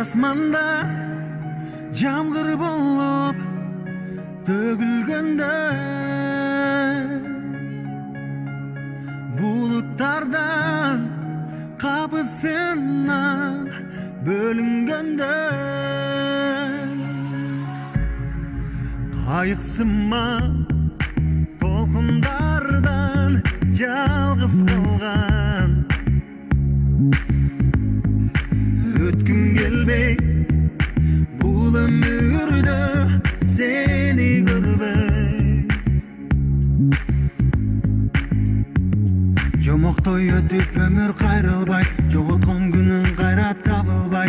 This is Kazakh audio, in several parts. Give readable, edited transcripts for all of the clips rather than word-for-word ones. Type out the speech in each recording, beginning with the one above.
asmanda jamgır bolup tөгülgende bulutlardan kapısından bölüngende kayıksınma толқындардан жалғыз қалған өткім келбей бұл өмірді сені көрбей жомоқтой өтіп өмір қайрылбай жоғалтқан күнің қайра табылбай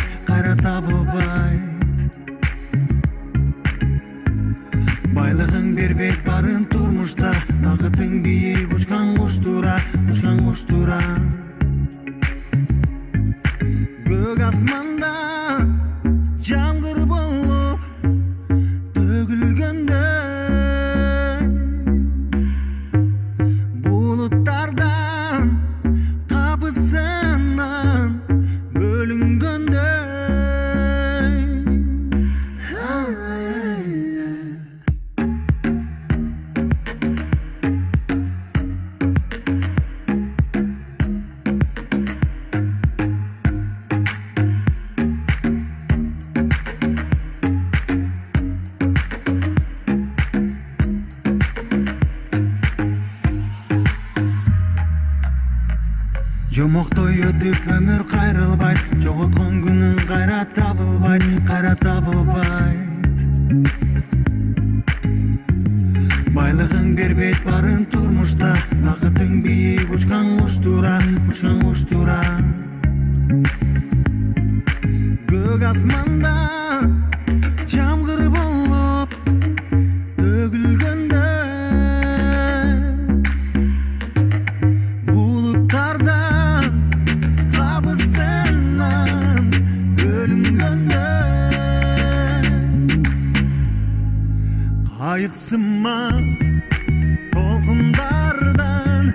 байлығың бербек барын турмушта бақытың биік ұшқан құш тура көк асманда жаңғыр болып төгілгенде бұлыттардан қапысынан бөлінгенде жомоқтой өтіп өмір қайрылбай жоғалтқан күнің қайра табылбай байлығың бербейт барын турмушта бақытың биік ұшқан құш тура көк асманда жамғыр болып төгілгенде бұлыттардан қапысынан бөлінгенде қайықсынма толқындардан